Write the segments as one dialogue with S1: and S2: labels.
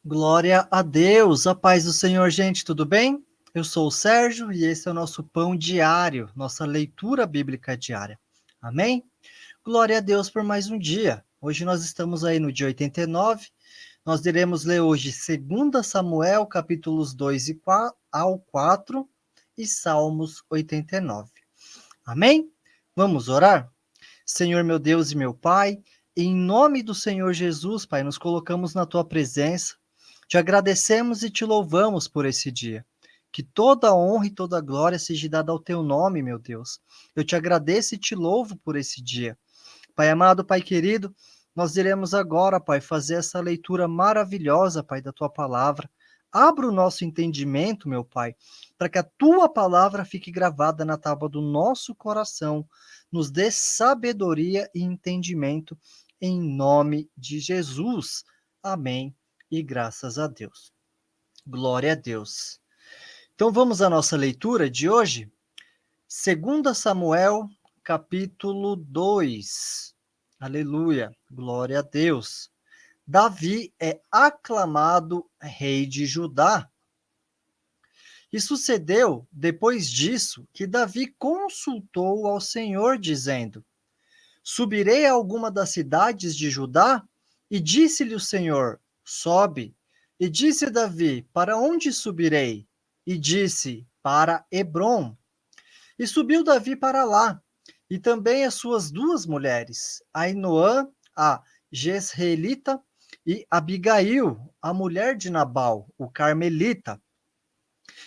S1: Glória a Deus, a paz do Senhor, gente, tudo bem? Eu sou o Sérgio e esse é o nosso pão diário, nossa leitura bíblica diária. Amém? Glória a Deus por mais um dia. Hoje nós estamos aí no dia 89. Nós iremos ler hoje 2 Samuel, capítulos 2 ao 4 e Salmos 89. Amém? Vamos orar? Senhor meu Deus e meu Pai, em nome do Senhor Jesus, Pai, nos colocamos na tua presença. Te agradecemos e te louvamos por esse dia. Que toda honra e toda glória seja dada ao teu nome, meu Deus. Eu te agradeço e te louvo por esse dia. Pai amado, Pai querido, nós iremos agora, Pai, fazer essa leitura maravilhosa, Pai, da tua palavra. Abra o nosso entendimento, meu Pai, para que a tua palavra fique gravada na tábua do nosso coração. Nos dê sabedoria e entendimento, em nome de Jesus. Amém. E graças a Deus. Glória a Deus. Então vamos à nossa leitura de hoje. 2 Samuel, capítulo 2. Aleluia. Glória a Deus. Davi é aclamado rei de Judá. E sucedeu, depois disso, que Davi consultou ao Senhor, dizendo: Subirei a alguma das cidades de Judá? E disse-lhe o Senhor: Sobe. E disse Davi: Para onde subirei? E disse: Para Hebrom. E subiu Davi para lá, e também as suas duas mulheres, Ainoã, a Jezreelita, e Abigail, a mulher de Nabal, o carmelita.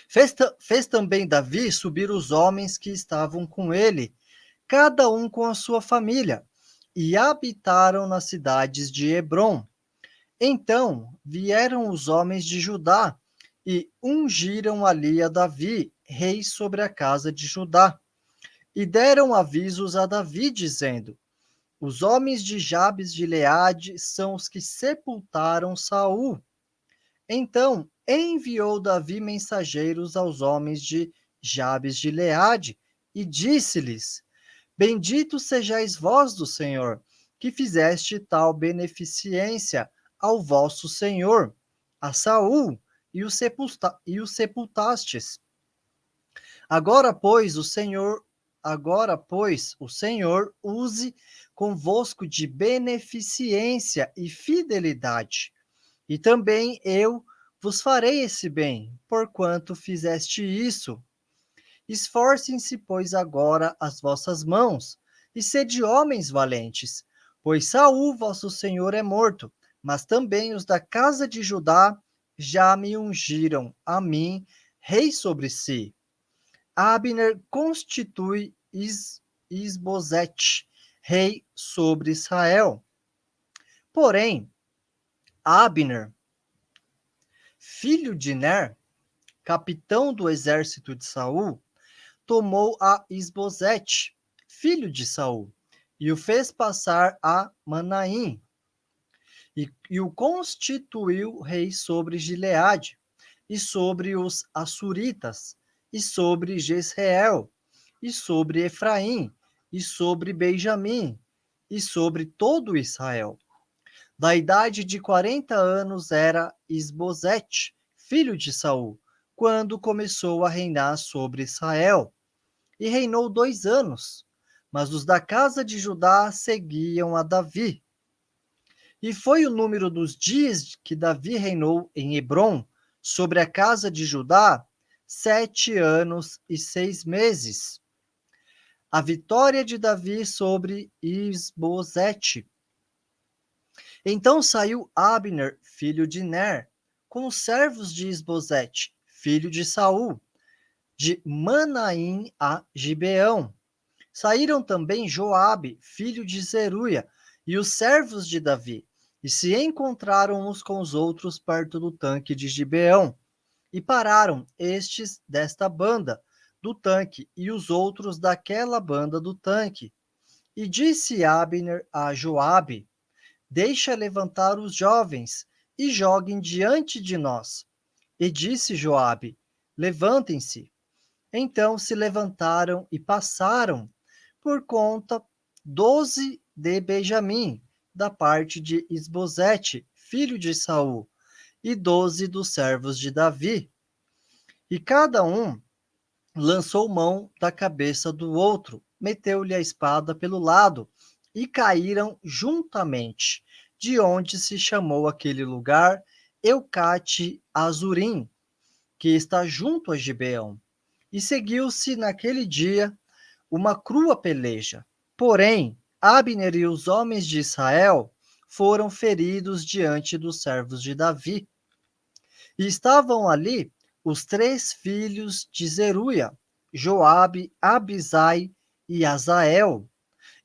S1: Fez também Davi subir os homens que estavam com ele, cada um com a sua família, e habitaram nas cidades de Hebrom. Então vieram os homens de Judá e ungiram ali a Davi, rei sobre a casa de Judá. E deram avisos a Davi, dizendo: Os homens de Jabes de Gileade são os que sepultaram Saul. Então enviou Davi mensageiros aos homens de Jabes de Gileade e disse-lhes: Bendito sejais vós do Senhor, que fizeste tal beneficência ao vosso senhor, a Saul, e o sepultastes. Agora, pois, o Senhor use convosco de beneficência e fidelidade, e também eu vos farei esse bem, porquanto fizeste isso. Esforcem-se, pois, agora as vossas mãos, e sede homens valentes, pois Saul, vosso senhor, é morto, mas também os da casa de Judá já me ungiram a mim, rei sobre si. Abner constitui Isbosete, rei sobre Israel. Porém, Abner, filho de Ner, capitão do exército de Saul, tomou a Isbosete, filho de Saul, e o fez passar a Manaim, e o constituiu rei sobre Gileade, e sobre os Assuritas, e sobre Jezreel, e sobre Efraim, e sobre Benjamim, e sobre todo Israel. Da idade de 40 anos era Isbosete, filho de Saul, quando começou a reinar sobre Israel, e reinou 2 anos. Mas os da casa de Judá seguiam a Davi. E foi o número dos dias que Davi reinou em Hebrom, sobre a casa de Judá, 7 anos e 6 meses. A vitória de Davi sobre Isbosete. Então saiu Abner, filho de Ner, com os servos de Isbosete, filho de Saul, de Manaim a Gibeão. Saíram também Joabe, filho de Zeruia, e os servos de Davi, e se encontraram uns com os outros perto do tanque de Gibeão. E pararam estes desta banda do tanque, e os outros daquela banda do tanque. E disse Abner a Joabe: Deixa levantar os jovens, e joguem diante de nós. E disse Joabe: Levantem-se. Então se levantaram e passaram por conta 12 de Benjamim, da parte de Isbosete, filho de Saul, e 12 dos servos de Davi. E cada um lançou mão da cabeça do outro, meteu-lhe a espada pelo lado, e caíram juntamente, de onde se chamou aquele lugar Eucate Azurim, que está junto a Gibeão. E seguiu-se naquele dia uma crua peleja. Porém, Abner e os homens de Israel foram feridos diante dos servos de Davi. E estavam ali os 3 filhos de Zeruia, Joabe, Abisai e Azael.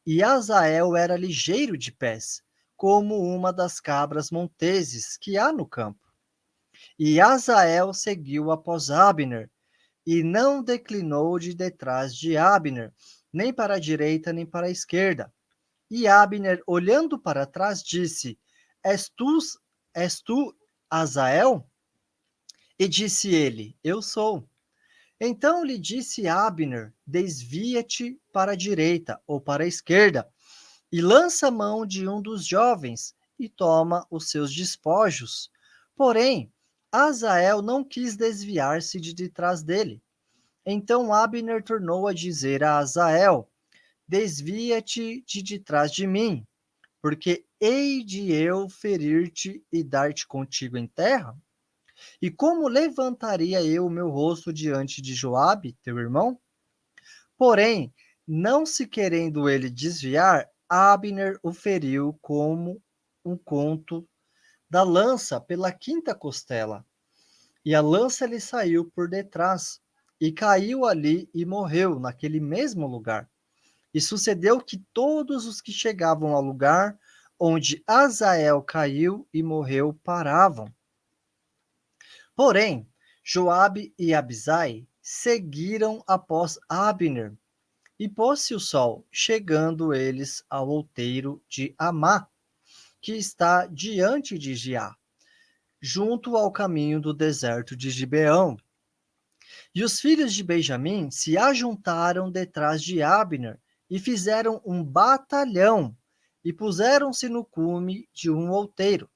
S1: E Azael era ligeiro de pés, como uma das cabras monteses que há no campo. E Azael seguiu após Abner, e não declinou de detrás de Abner, nem para a direita, nem para a esquerda. E Abner, olhando para trás, disse: És tu Azael? E disse ele: Eu sou. Então lhe disse Abner: Desvia-te para a direita ou para a esquerda, e lança a mão de um dos jovens, e toma os seus despojos. Porém, Azael não quis desviar-se de detrás dele. Então Abner tornou a dizer a Azael: Desvia-te de detrás de mim, porque hei de eu ferir-te e dar-te contigo em terra? E como levantaria eu o meu rosto diante de Joabe, teu irmão? Porém, não se querendo ele desviar, Abner o feriu como um conto da lança pela quinta costela. E a lança lhe saiu por detrás, e caiu ali e morreu naquele mesmo lugar. E sucedeu que todos os que chegavam ao lugar onde Azael caiu e morreu paravam. Porém, Joabe e Abisai seguiram após Abner, e pôs-se o sol, chegando eles ao outeiro de Amá, que está diante de Giá, junto ao caminho do deserto de Gibeão. E os filhos de Benjamim se ajuntaram detrás de Abner e fizeram um batalhão e puseram-se no cume de um outeiro.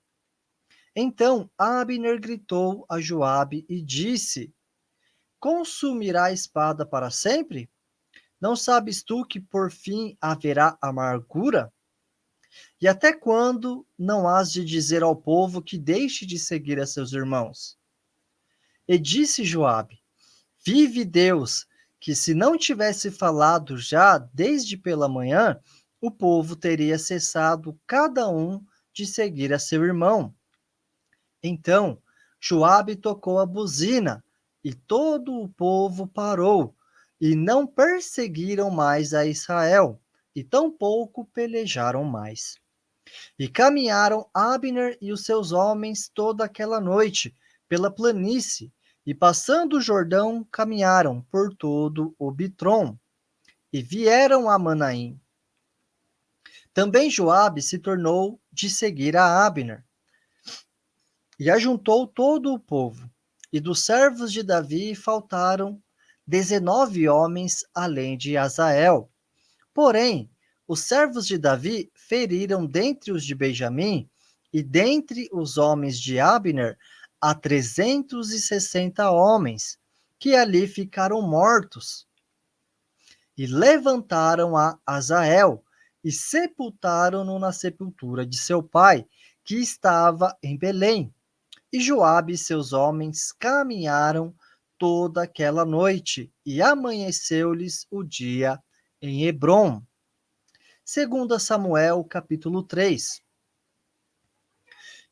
S1: Então Abner gritou a Joabe e disse: Consumirá a espada para sempre? Não sabes tu que por fim haverá amargura? E até quando não hás de dizer ao povo que deixe de seguir a seus irmãos? E disse Joabe: Vive Deus, que se não tivesse falado já desde pela manhã, o povo teria cessado cada um de seguir a seu irmão. Então Joabe tocou a buzina, e todo o povo parou, e não perseguiram mais a Israel, e tampouco pelejaram mais. E caminharam Abner e os seus homens toda aquela noite pela planície, e passando o Jordão, caminharam por todo o Bitrom, e vieram a Manaim. Também Joabe se tornou de seguir a Abner, e ajuntou todo o povo. E dos servos de Davi faltaram 19 homens, além de Azael. Porém, os servos de Davi feriram dentre os de Benjamim e dentre os homens de Abner a 360 homens, que ali ficaram mortos. E levantaram a Azael e sepultaram-no na sepultura de seu pai, que estava em Belém. E Joabe e seus homens caminharam toda aquela noite, e amanheceu-lhes o dia em Hebrom. Segundo Samuel, capítulo 3.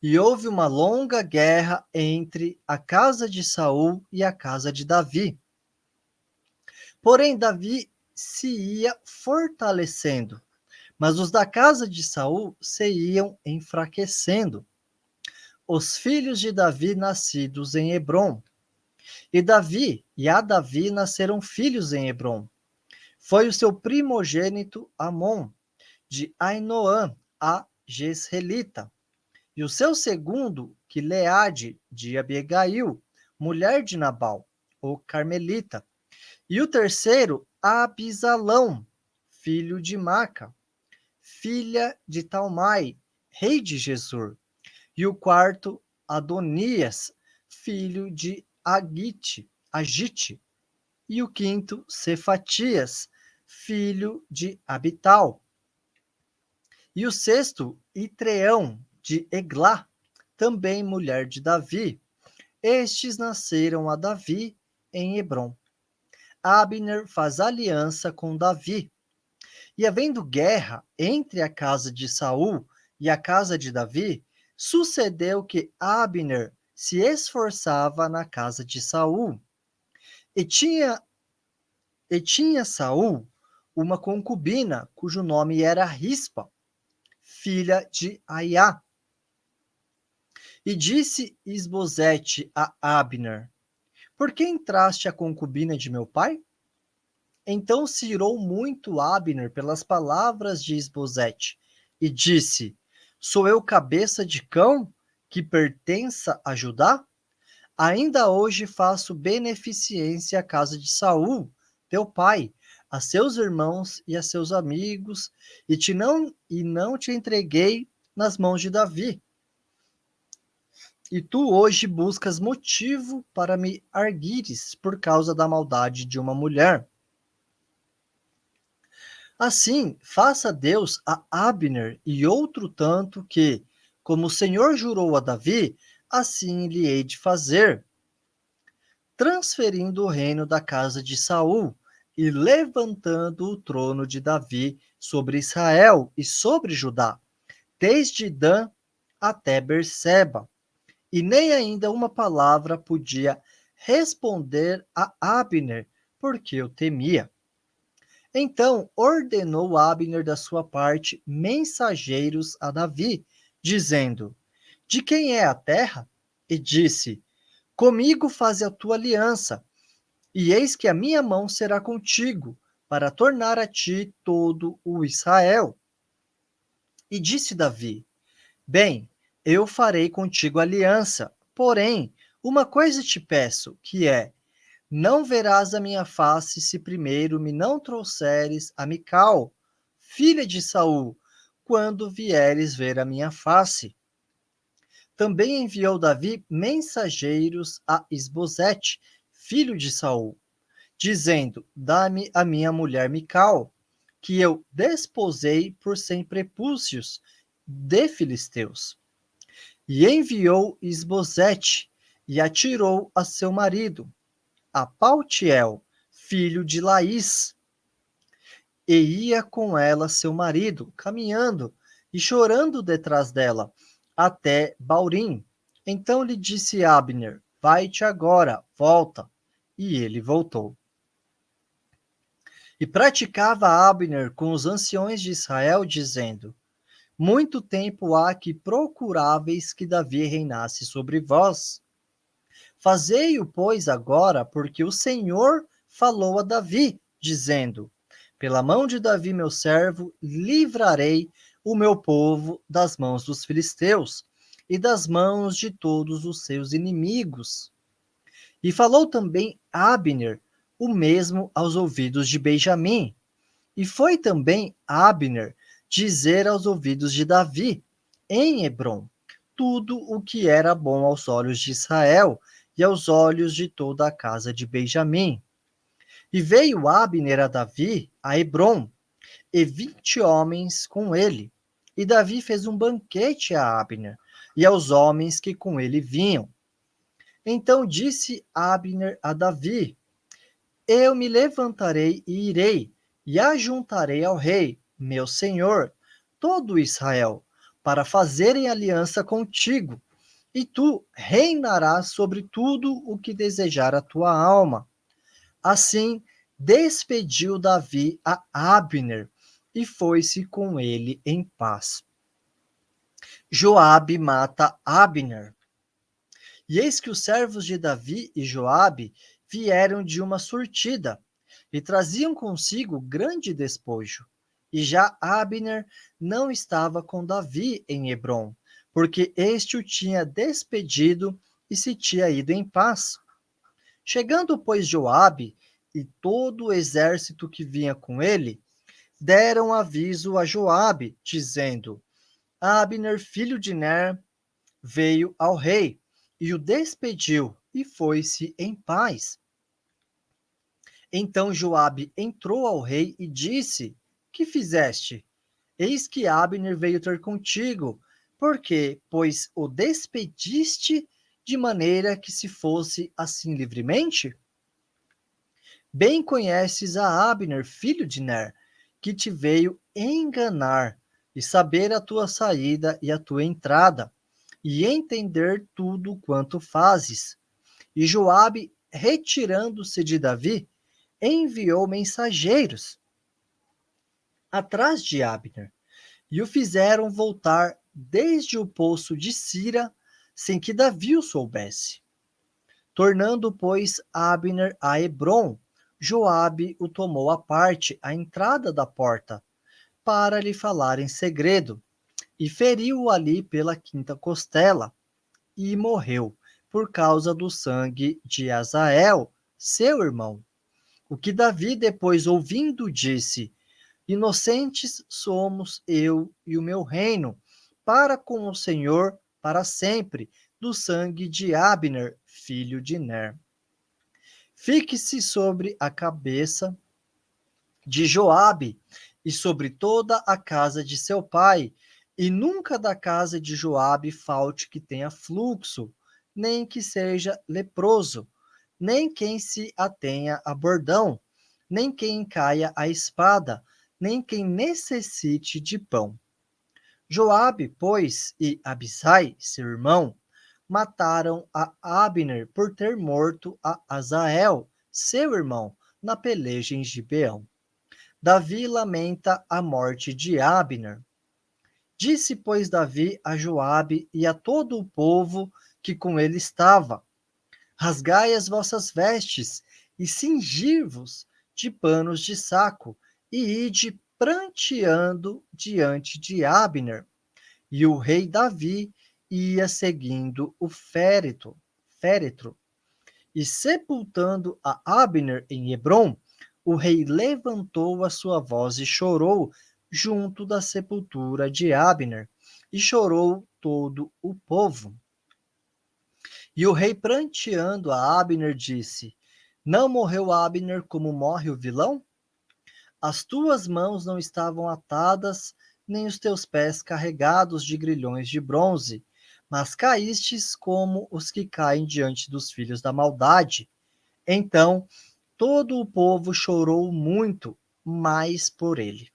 S1: E houve uma longa guerra entre a casa de Saul e a casa de Davi. Porém, Davi se ia fortalecendo, mas os da casa de Saul se iam enfraquecendo. Os filhos de Davi nascidos em Hebrom. E Davi e a Davi nasceram filhos em Hebrom. Foi o seu primogênito Amon, de Ainoã, a Jezreelita. E o seu segundo, Quileade, de Abigail, mulher de Nabal, o Carmelita. E o terceiro, Abisalão, filho de Maca, filha de Talmai, rei de Gesur. E o quarto, Adonias, filho de Agite, e o quinto, Cefatias, filho de Abital, e o sexto, Itreão, de Eglá, também mulher de Davi. Estes nasceram a Davi em Hebrom. Abner faz aliança com Davi. E havendo guerra entre a casa de Saul e a casa de Davi, sucedeu que Abner se esforçava na casa de Saul. E tinha, e tinha Saul uma concubina, cujo nome era Rispa, filha de Aiá. E disse Isbosete a Abner: Por que entraste a concubina de meu pai? Então se irou muito Abner pelas palavras de Isbosete, e disse: Sou eu cabeça de cão que pertença a Judá? Ainda hoje faço beneficência à casa de Saul, teu pai, a seus irmãos e a seus amigos, e não te entreguei nas mãos de Davi. E tu hoje buscas motivo para me arguires por causa da maldade de uma mulher. Assim, faça Deus a Abner e outro tanto que, como o Senhor jurou a Davi, assim lhe hei de fazer, transferindo o reino da casa de Saul e levantando o trono de Davi sobre Israel e sobre Judá, desde Dan até Berseba. E nem ainda uma palavra podia responder a Abner, porque o temia. Então ordenou Abner da sua parte mensageiros a Davi, dizendo: De quem é a terra? E disse: Comigo faze a tua aliança, e eis que a minha mão será contigo, para tornar a ti todo o Israel. E disse Davi: Bem, eu farei contigo aliança, porém, uma coisa te peço, que é: não verás a minha face se primeiro me não trouxeres a Mical, filha de Saul, quando vieres ver a minha face. Também enviou Davi mensageiros a Isbosete, filho de Saul, dizendo: Dá-me a minha mulher Mical, que eu desposei por 100 prepúcios de filisteus. E enviou Isbosete e atirou a seu marido, a Paltiel, filho de Laís, e ia com ela seu marido, caminhando e chorando detrás dela, até Baurim. Então lhe disse Abner: Vai-te agora, volta. E ele voltou. E praticava Abner com os anciões de Israel, dizendo: Muito tempo há que procuráveis que Davi reinasse sobre vós. Fazei-o, pois, agora, porque o Senhor falou a Davi, dizendo: Pela mão de Davi, meu servo, livrarei o meu povo das mãos dos filisteus e das mãos de todos os seus inimigos. E falou também Abner o mesmo aos ouvidos de Benjamim. E foi também Abner dizer aos ouvidos de Davi, em Hebrom, tudo o que era bom aos olhos de Israel e aos olhos de toda a casa de Benjamim. E veio Abner a Davi a Hebrom, e 20 homens com ele. E Davi fez um banquete a Abner e aos homens que com ele vinham. Então disse Abner a Davi: Eu me levantarei e irei, e ajuntarei ao rei, meu senhor, todo Israel, para fazerem aliança contigo, e tu reinarás sobre tudo o que desejar a tua alma. Assim, despediu Davi a Abner, e foi-se com ele em paz. Joabe mata Abner. E eis que os servos de Davi e Joabe vieram de uma surtida, e traziam consigo grande despojo. E já Abner não estava com Davi em Hebrom, porque este o tinha despedido e se tinha ido em paz. Chegando, pois, Joabe e todo o exército que vinha com ele, deram aviso a Joabe, dizendo: Abner, filho de Ner, veio ao rei e o despediu e foi-se em paz. Então Joabe entrou ao rei e disse: Que fizeste? Eis que Abner veio ter contigo. Por quê? Pois o despediste de maneira que se fosse assim livremente? Bem conheces a Abner, filho de Ner, que te veio enganar, e saber a tua saída e a tua entrada, e entender tudo quanto fazes. E Joabe, retirando-se de Davi, enviou mensageiros atrás de Abner, e o fizeram voltar desde o poço de Sira, sem que Davi o soubesse. Tornando, pois, Abner a Hebrom, Joabe o tomou à parte à entrada da porta, para lhe falar em segredo, e feriu-o ali pela quinta costela, e morreu, por causa do sangue de Azael, seu irmão. O que Davi, depois ouvindo, disse: Inocentes somos eu e o meu reino, para com o Senhor para sempre, do sangue de Abner, filho de Ner. Fique-se sobre a cabeça de Joabe e sobre toda a casa de seu pai, e nunca da casa de Joabe falte que tenha fluxo, nem que seja leproso, nem quem se atenha a bordão, nem quem caia a espada, nem quem necessite de pão. Joabe, pois, e Abisai, seu irmão, mataram a Abner por ter morto a Azael, seu irmão, na peleja em Gibeão. Davi lamenta a morte de Abner. Disse, pois, Davi a Joabe e a todo o povo que com ele estava: Rasgai as vossas vestes e cingi-vos de panos de saco, e ide pranteando diante de Abner. E o rei Davi ia seguindo o féretro, e sepultando a Abner em Hebrom, o rei levantou a sua voz e chorou junto da sepultura de Abner, e chorou todo o povo. E o rei, pranteando a Abner, disse: Não morreu Abner como morre o vilão? As tuas mãos não estavam atadas, nem os teus pés carregados de grilhões de bronze, mas caístes como os que caem diante dos filhos da maldade. Então todo o povo chorou muito mais por ele.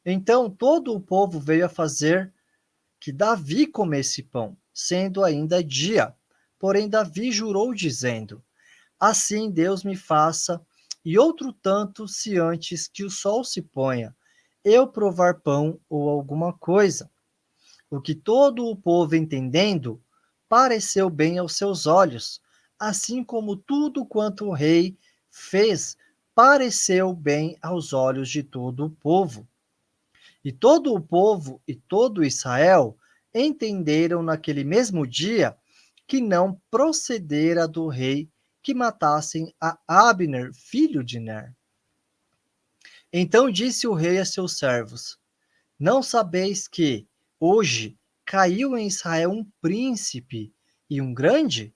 S1: Então todo o povo veio a fazer que Davi comesse pão, sendo ainda dia. Porém Davi jurou, dizendo: Assim Deus me faça, e outro tanto, se antes que o sol se ponha, eu provar pão ou alguma coisa. O que todo o povo entendendo, pareceu bem aos seus olhos, assim como tudo quanto o rei fez, pareceu bem aos olhos de todo o povo. E todo o povo e todo Israel entenderam naquele mesmo dia que não procedera do rei que matassem a Abner, filho de Ner. Então disse o rei a seus servos: Não sabeis que hoje caiu em Israel um príncipe e um grande?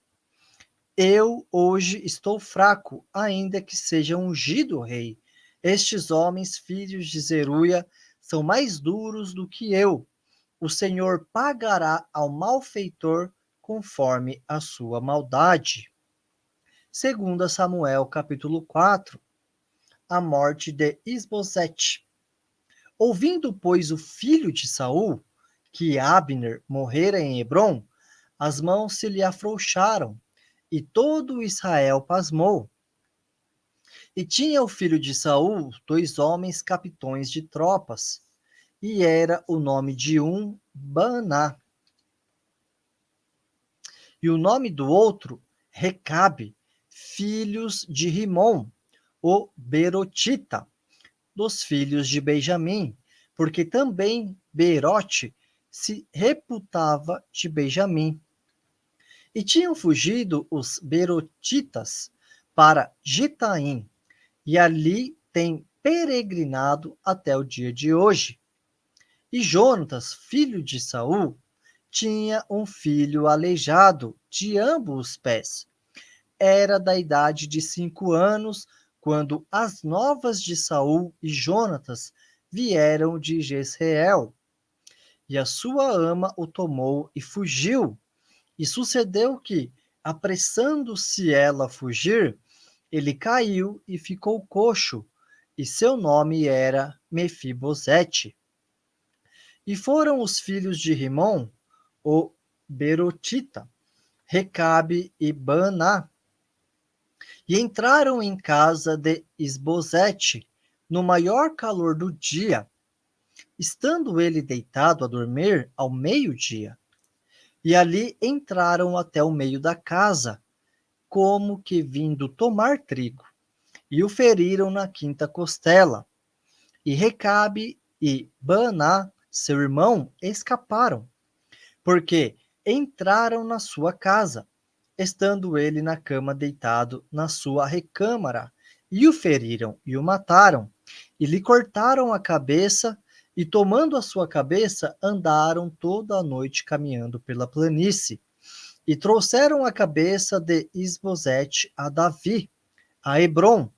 S1: Eu hoje estou fraco, ainda que seja ungido rei. Estes homens, filhos de Zeruia, são mais duros do que eu. O Senhor pagará ao malfeitor conforme a sua maldade. Segundo Samuel, capítulo 4, a morte de Isbosete. Ouvindo, pois, o filho de Saul, que Abner morrera em Hebrom, as mãos se lhe afrouxaram, e todo Israel pasmou. E tinha o filho de Saul 2 homens capitões de tropas, e era o nome de um Baná, e o nome do outro Recabe, filhos de Rimom, o Berotita, dos filhos de Benjamim, porque também Berote se reputava de Benjamim. E tinham fugido os Berotitas para Gitaim, e ali têm peregrinado até o dia de hoje. E Jonatas, filho de Saul, tinha um filho aleijado de ambos os pés. Era da idade de 5 anos, quando as novas de Saul e Jonatas vieram de Jezreel. E a sua ama o tomou e fugiu. E sucedeu que, apressando-se ela a fugir, ele caiu e ficou coxo, e seu nome era Mefibosete. E foram os filhos de Rimom, o Berotita, Recabe e Baná, e entraram em casa de Isbosete, no maior calor do dia, estando ele deitado a dormir ao meio-dia. E ali entraram até o meio da casa, como que vindo tomar trigo, e o feriram na quinta costela. E Recabe e Baná, seu irmão, escaparam, porque entraram na sua casa, estando ele na cama deitado na sua recâmara, e o feriram e o mataram, e lhe cortaram a cabeça, e tomando a sua cabeça, andaram toda a noite caminhando pela planície, e trouxeram a cabeça de Isbosete a Davi, a Hebrom,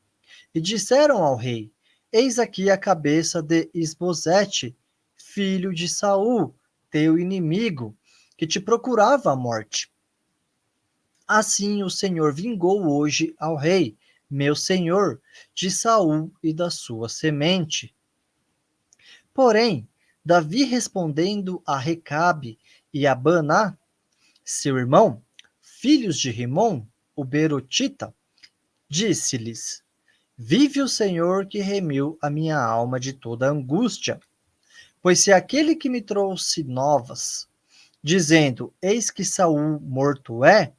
S1: e disseram ao rei: Eis aqui a cabeça de Isbosete, filho de Saul, teu inimigo, que te procurava a morte. Assim o Senhor vingou hoje ao rei, meu senhor, de Saul e da sua semente. Porém, Davi respondendo a Recabe e a Baná, seu irmão, filhos de Rimom, o Berotita, disse-lhes: Vive o Senhor que remiu a minha alma de toda angústia. Pois se aquele que me trouxe novas, dizendo: Eis que Saul morto é,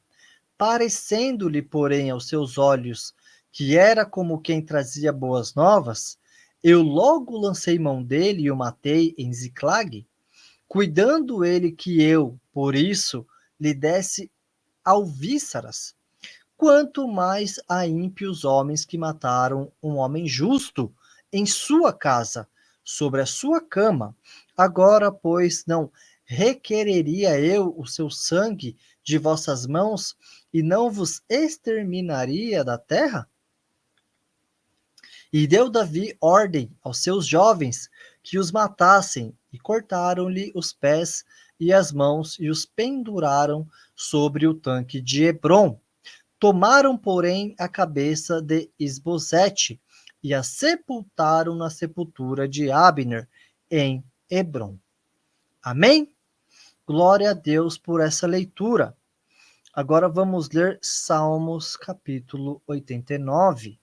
S1: parecendo-lhe, porém, aos seus olhos que era como quem trazia boas novas, eu logo lancei mão dele e o matei em Ziclag, cuidando ele que eu, por isso, lhe desse alvíceras. Quanto mais a ímpios homens que mataram um homem justo em sua casa, sobre a sua cama. Agora, pois, não requereria eu o seu sangue de vossas mãos e não vos exterminaria da terra? E deu Davi ordem aos seus jovens que os matassem, e cortaram-lhe os pés e as mãos e os penduraram sobre o tanque de Hebrom. Tomaram, porém, a cabeça de Isbosete e a sepultaram na sepultura de Abner, em Hebrom. Amém? Glória a Deus por essa leitura. Agora vamos ler Salmos capítulo 89.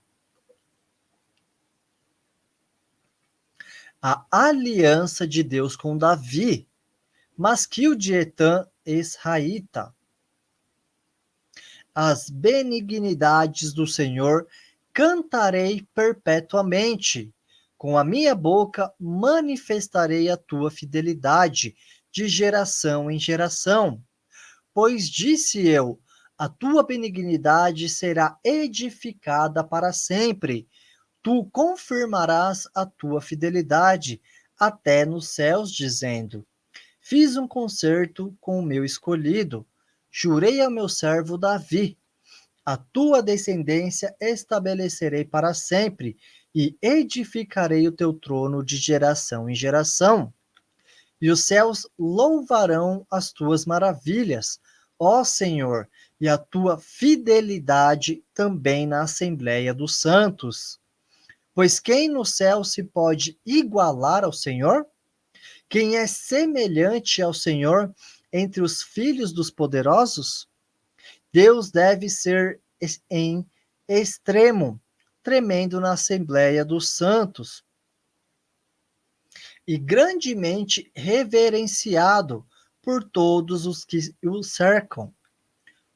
S1: A aliança de Deus com Davi, Masquil de Etã, Esraíta. As benignidades do Senhor cantarei perpetuamente. Com a minha boca manifestarei a tua fidelidade de geração em geração. Pois disse eu: a tua benignidade será edificada para sempre. Tu confirmarás a tua fidelidade até nos céus, dizendo: Fiz um concerto com o meu escolhido. Jurei ao meu servo Davi: a tua descendência estabelecerei para sempre, e edificarei o teu trono de geração em geração. E os céus louvarão as tuas maravilhas, ó Senhor, e a tua fidelidade também na Assembleia dos Santos. Pois quem no céu se pode igualar ao Senhor? Quem é semelhante ao Senhor entre os filhos dos poderosos? Deus deve ser em extremo, tremendo na Assembleia dos Santos, e grandemente reverenciado por todos os que o cercam.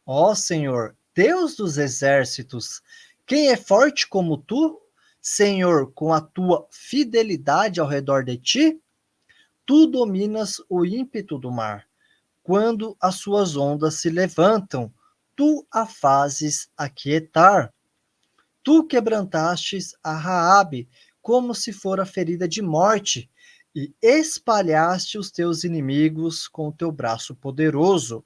S1: Ó Senhor, Deus dos exércitos, quem é forte como tu? Senhor, com a tua fidelidade ao redor de ti? Tu dominas o ímpeto do mar. Quando as suas ondas se levantam, tu a fazes aquietar. Tu quebrantastes a Raabe como se fora ferida de morte, e espalhaste os teus inimigos com o teu braço poderoso.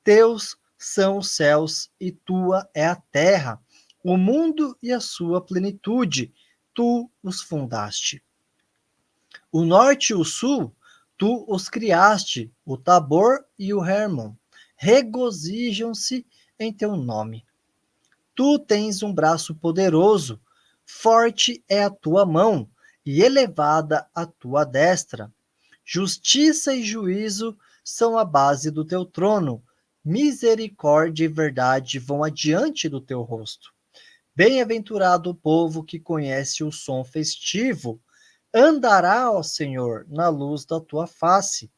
S1: Teus são os céus e tua é a terra, o mundo e a sua plenitude, tu os fundaste. O norte e o sul, tu os criaste, o Tabor e o Hermon, regozijam-se em teu nome. Tu tens um braço poderoso, forte é a tua mão, e elevada a tua destra. Justiça e juízo são a base do teu trono. Misericórdia e verdade vão adiante do teu rosto. Bem-aventurado o povo que conhece o som festivo. Andará, ó Senhor, na luz da tua face.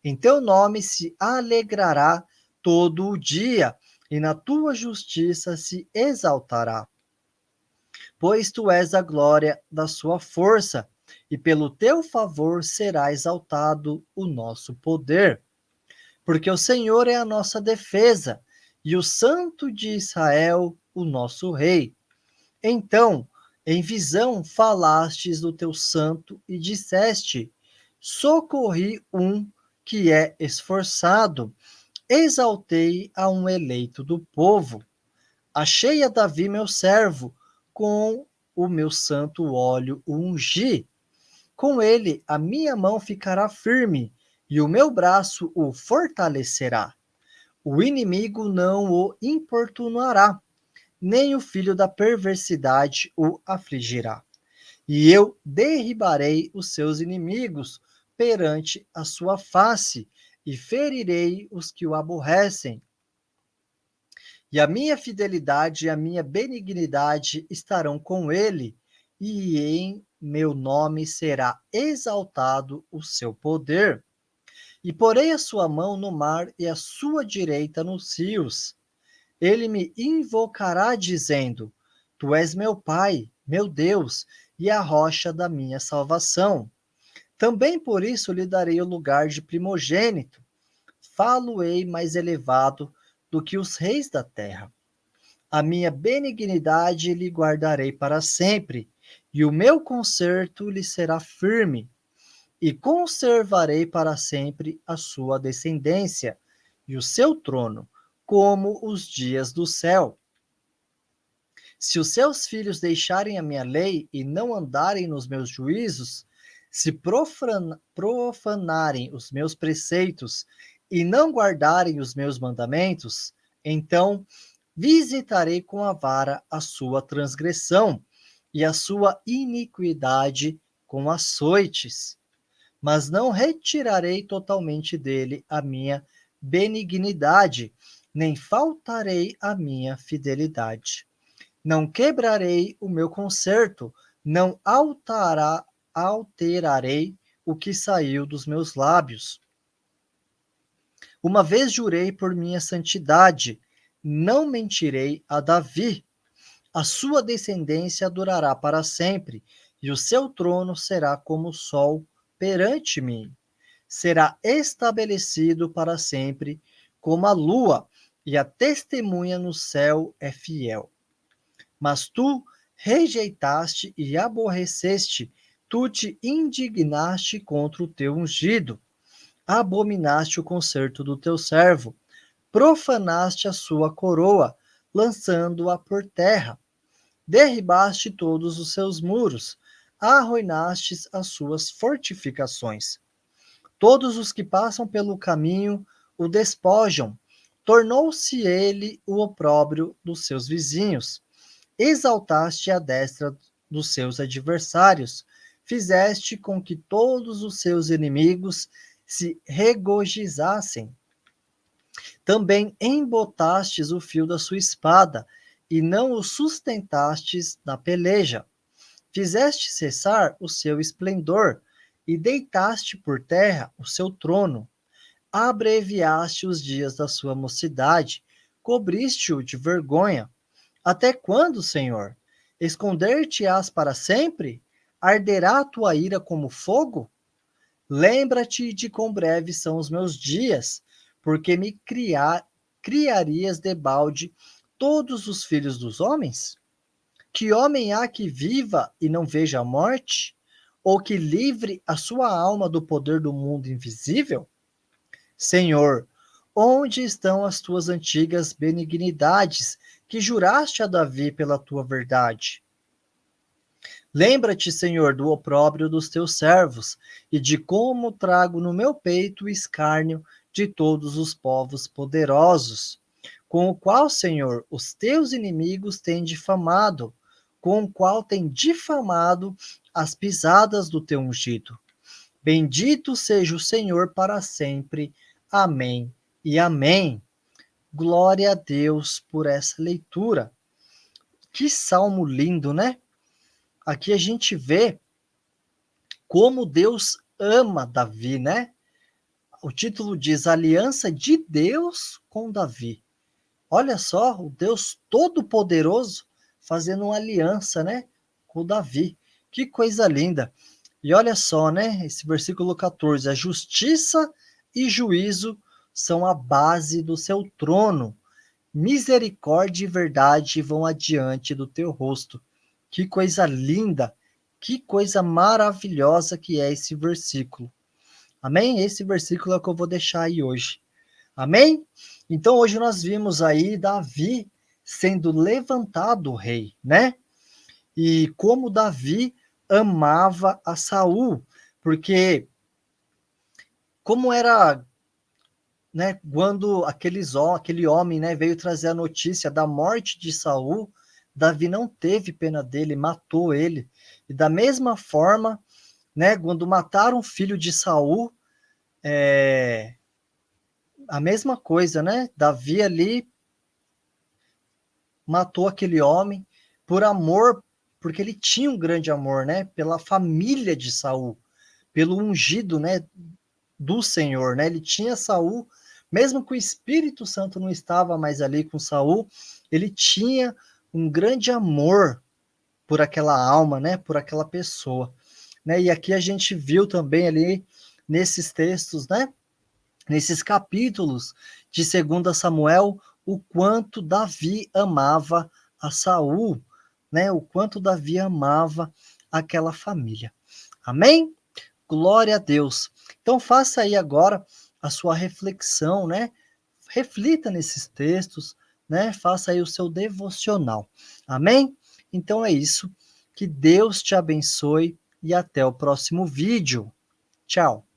S1: Em teu nome se alegrará todo o dia, e na tua justiça se exaltará. Pois tu és a glória da sua força, e pelo teu favor será exaltado o nosso poder. Porque o Senhor é a nossa defesa, e o Santo de Israel, o nosso Rei. Então, em visão, falastes do teu santo e disseste: socorri um que é esforçado, exaltei a um eleito do povo. Achei a Davi, meu servo, com o meu santo óleo o ungi. Com ele a minha mão ficará firme, e o meu braço o fortalecerá. O inimigo não o importunará, nem o filho da perversidade o afligirá. E eu derribarei os seus inimigos perante a sua face, e ferirei os que o aborrecem. E a minha fidelidade e a minha benignidade estarão com ele, e em meu nome será exaltado o seu poder. E porei a sua mão no mar e a sua direita nos rios. Ele me invocará dizendo: Tu és meu Pai, meu Deus, e a rocha da minha salvação. Também por isso lhe darei o lugar de primogênito. Falo-ei mais elevado do que os reis da terra. A minha benignidade lhe guardarei para sempre, e o meu conserto lhe será firme, e conservarei para sempre a sua descendência, e o seu trono, como os dias do céu. Se os seus filhos deixarem a minha lei e não andarem nos meus juízos, se profanarem os meus preceitos e não guardarem os meus mandamentos, então visitarei com a vara a sua transgressão e a sua iniquidade com açoites. Mas não retirarei totalmente dele a minha benignidade, nem faltarei a minha fidelidade. Não quebrarei o meu concerto, não alterarei o que saiu dos meus lábios. Uma vez jurei por minha santidade, não mentirei a Davi. A sua descendência durará para sempre, e o seu trono será como o sol perante mim. Será estabelecido para sempre como a lua, e a testemunha no céu é fiel. Mas tu rejeitaste e aborreceste, tu te indignaste contra o teu ungido, abominaste o concerto do teu servo, profanaste a sua coroa, lançando-a por terra, derribaste todos os seus muros, arruinastes as suas fortificações. Todos os que passam pelo caminho o despojam, tornou-se ele o opróbrio dos seus vizinhos. Exaltaste a destra dos seus adversários, fizeste com que todos os seus inimigos se regozijassem. Também embotastes o fio da sua espada, e não o sustentastes na peleja. Fizeste cessar o seu esplendor, e deitaste por terra o seu trono. Abreviaste os dias da sua mocidade, cobriste-o de vergonha. Até quando, Senhor? Esconder-te-ás para sempre? Arderá a tua ira como fogo? Lembra-te de quão breves são os meus dias, porque me criarias debalde todos os filhos dos homens? Que homem há que viva e não veja a morte? ou que livre a sua alma do poder do mundo invisível? Senhor, onde estão as tuas antigas benignidades que juraste a Davi pela tua verdade? Lembra-te, Senhor, do opróbrio dos teus servos e de como trago no meu peito o escárnio de todos os povos poderosos, com o qual, Senhor, os teus inimigos têm difamado, com o qual têm difamado as pisadas do teu ungido. Bendito seja o Senhor para sempre. Amém e amém. Glória a Deus por essa leitura. Que salmo lindo, né? Aqui a gente vê como Deus ama Davi, né? O título diz Aliança de Deus com Davi. Olha só, o Deus Todo-Poderoso fazendo uma aliança, né, com Davi. Que coisa linda. E olha só, né, esse versículo 14, a justiça e juízo são a base do seu trono. Misericórdia e verdade vão adiante do teu rosto. Que coisa linda, que coisa maravilhosa que é esse versículo. Amém? Esse versículo é o que eu vou deixar aí hoje. Amém? Então hoje nós vimos aí Davi sendo levantado rei, né? E como Davi amava a Saul, porque como era, né, quando aquele homem, né, veio trazer a notícia da morte de Saul, Davi não teve pena dele, matou ele. E da mesma forma, né, quando mataram o filho de Saul, a mesma coisa, né? Davi ali matou aquele homem por amor, porque ele tinha um grande amor, né, pela família de Saul, pelo ungido, né, do Senhor, né? Ele tinha Saul, mesmo que o Espírito Santo não estava mais ali com Saul, ele tinha um grande amor por aquela alma, né, por aquela pessoa, né? E aqui a gente viu também ali nesses textos, né, nesses capítulos de 2 Samuel, o quanto Davi amava a Saul, né? O quanto Davi amava aquela família. Amém? Glória a Deus. Então faça aí agora a sua reflexão, né? Reflita nesses textos, né? Faça aí o seu devocional. Amém? Então é isso. Que Deus te abençoe e até o próximo vídeo. Tchau.